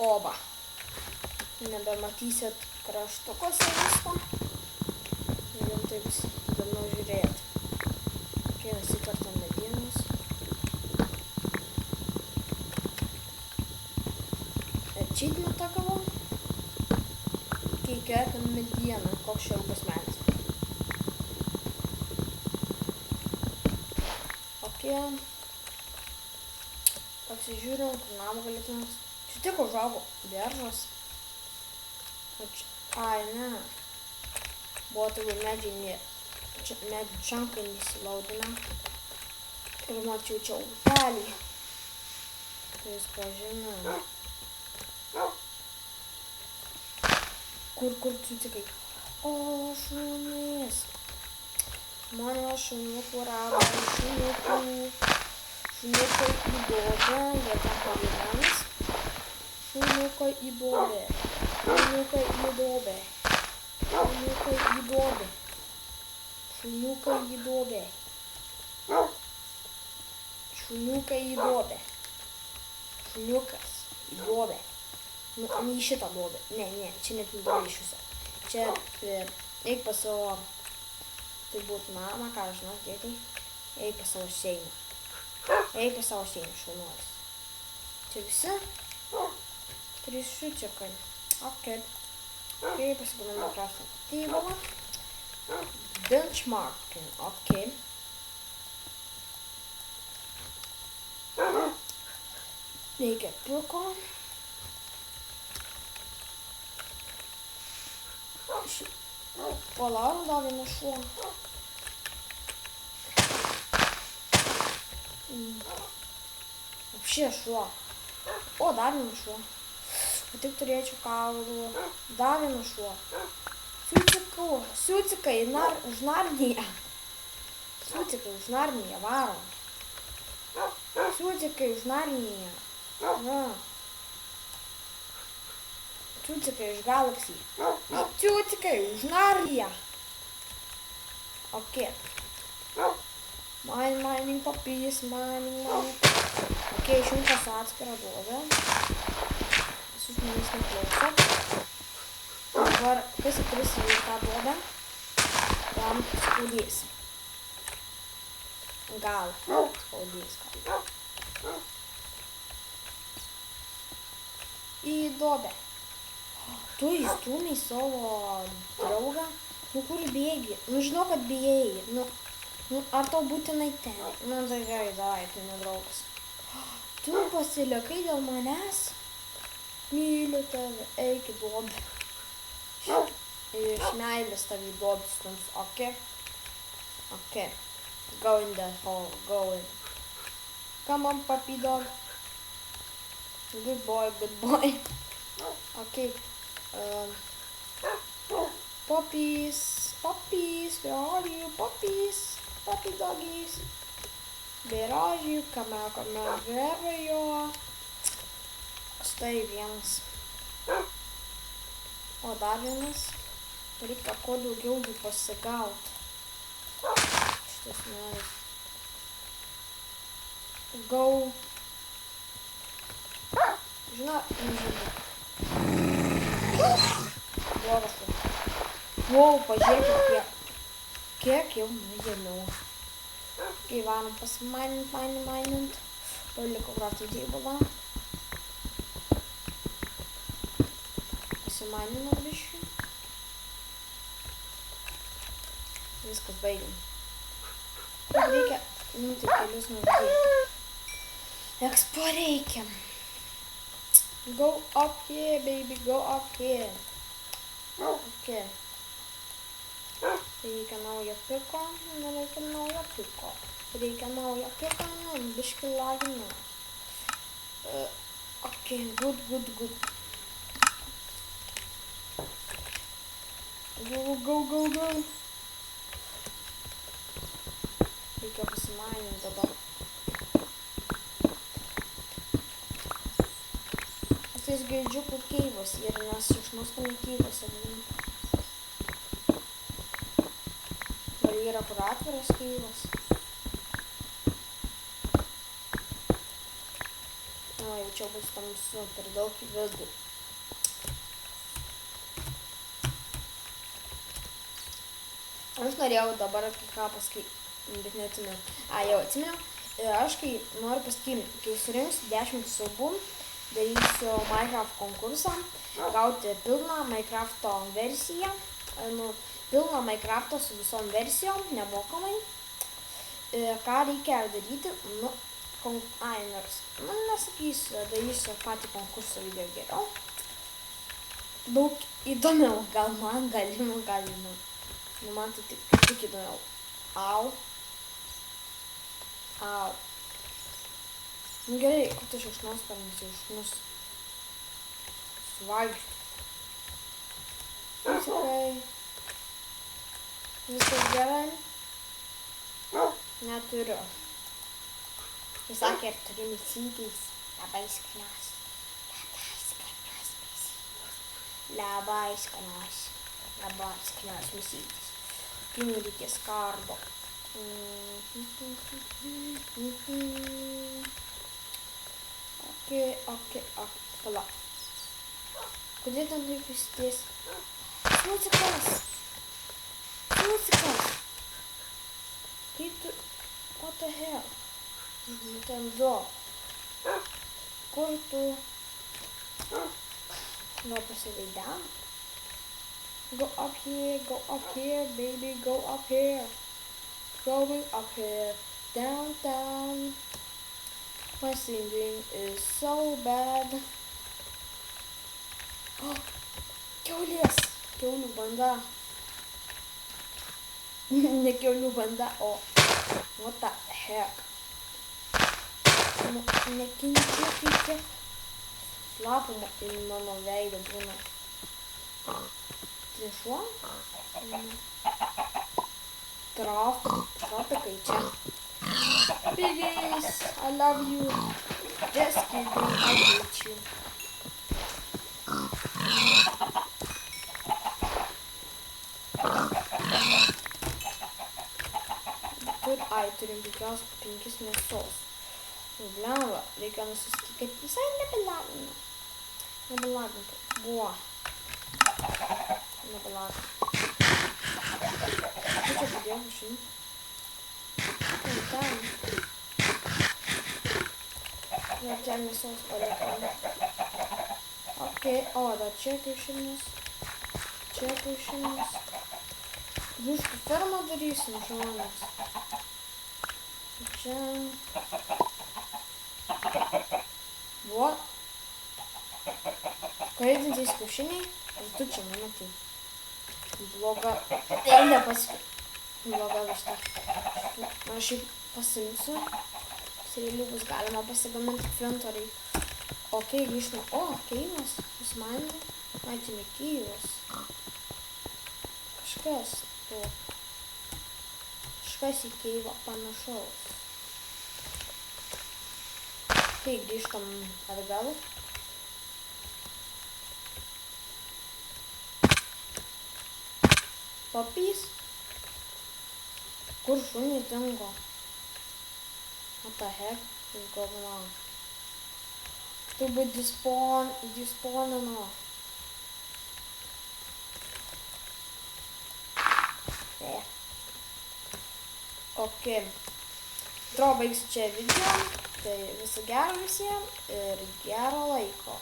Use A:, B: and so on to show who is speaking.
A: Oba. Nebematysit kraštukuose visko. Jums tai bus įdomu žiūrėti. Kai nusikartam medienos. Achievement gavau. Kai kertam medieną, koks šiltas medis. Pasižiūrėjau, kur namą galėtumės. Čia tik užaugo beržas. Ai, ne. Buvo tavo medžiai čankai nesilaudina. Ir mačiau čia upelį. Kuris pažinau. Kur cutikai? O, šunys. Mano šuniukų rado, šuniukai į duobę, jie ten pagyvens. Šuniukai į duobę, šuniukai į duobę, šuniukai į duobę, šuniukai į duobę, šuniukai į duobę, šuniukas į duobę. Nu, ne į šitą duobę, ne, čia net neduobė iš viso. Čia eik pas savo... Tai būtų mama, ką žinau, tėtai. Eik pas savo šeimą. Eik pas savo šeimą, šaunuolis. Čia visi? 3 šučiukai. Ok. Pasigaminu kraštą. Tai buvo. Benchmarking. Ok. Reikia piko. Palauk, dar vienas šuo. Apšė šuo. O, dar vienas šuo. Tik turėčiau kaulų. Dar vienas šuo. Siūcikai už Narniją. Siūcikai už Narniją, varom. Siūcikai už Narniją. Va. Siūcikai iš Galaxy. Siūcikai už Narniją. Ok. Mining puppies, mining. Ok, išjungtas atskirą duobę. Visus manęs neklauso. Dabar, kas įkris į tą duobę, tam skaudės. Gal skaudės. Į duobę. Tu įstūmei savo draugą? Nu, kur bėgi? Nu, žinau, kad bijai. Nu, ar tau būtinai ten? Nu, tai gerai, davai, tu nedraugas. Tu pasilikai dėl manęs? Myliu tave, eik į duobę. Iš meilės tave į duobę stums, ok? Ok. Go in that hole, go in. Come on, puppy dog. Good boy, good boy. Ok. Puppies, where are you, puppies? Puppy doggies. Where are you? Come out, wherever you are. Štai vienas. O dar vienas. Reikia kuo daugiau jų pasigauti. Šitas melis. Go. Žinau, nežinau. Blogas. Wow, pažiūrėkit, kiek jau nuėmiau. Kai varom pasimainint. Paliko crafting table. Pasimainino biškį. Viskas baigiam. Reikia imti kelius nužudyti. Expo reikia. Go up here, baby, go up here. Ok. Reikia naujo piko, nereikia naujo piko. Reikia naujo piko, biškį lagina. Ok, good. Go. Reikia pasimainint dabar. Tais gaidžiukų keivas ir mes šikšnosparnių keivose. Gal yra kur atviras keivas? Nu, jau čia bus tamsu, per daug į vidų. Aš norėjau dabar ką pasakyti, bet neatsimenu. Jau atsimenu. Aš kai noriu pasakyti, kai surinksiu 10 subų, darysiu Minecraft konkursą, gauti pilną Minecrafto versiją, pilną Minecraftą su visom versijom, nemokamai. Ką reikia daryti, nesakysiu, darysiu patį konkursą video geriau. Daug įdomiau, gal man, gal ne. Man tai tik įdomiau. Au. Gerai, kur tu šikšnosparnis išnus. Suvalgyk. Sakai. Viskas gerai? Neturiu. Jis sakė, ar turi mėsytės. Labai skanios. Labai skanios mėsytės. Kai reikės kardo. Ok, pala. Kodėl ten taip įsidės? Sucikas! Kaip tu... What the hell? Ten du. Kur tu... Gal pasiveidam? Go up here, baby, go up here. Going up here, down. My singing is so bad. Oh, kiaulės, kiaulių banda. Ne kiaulių banda, o what the heck. Nekinčiu. Lapų mano veidą būna. Tai šuo? Tropikai čia. Piggies, I love you. Just kidding, I hate you. Turim tikriausiai 5 mėsos. Blemba, reikia nusiskyti, kad visai nebelagintų. Buvo. Nebelagintų. Kaip čia padėjau šį? Ten. Ir ten mėsos palikau. Ok, o, dar čia kiaušinis. Viškų fermą darysim, žmonės. Čia. What? Skraidantys kiaušiniai ir tu čia nematai. Bloga. Bloga višta. Aš šiaip pasimsiu. Srėlių bus galima pasigaminti flintoriai. Ok, grįžtume. O, keivas. Jis man. Čia ne keivas. Kažkas į keivą panašaus. Tai grįžtam atgal. Papys. Kur šunys dingo? What the heck is going on? Turbūt despawnino. Ok. Atrodo baigsiu čia video. Tai viso gero visiems ir gero laiko.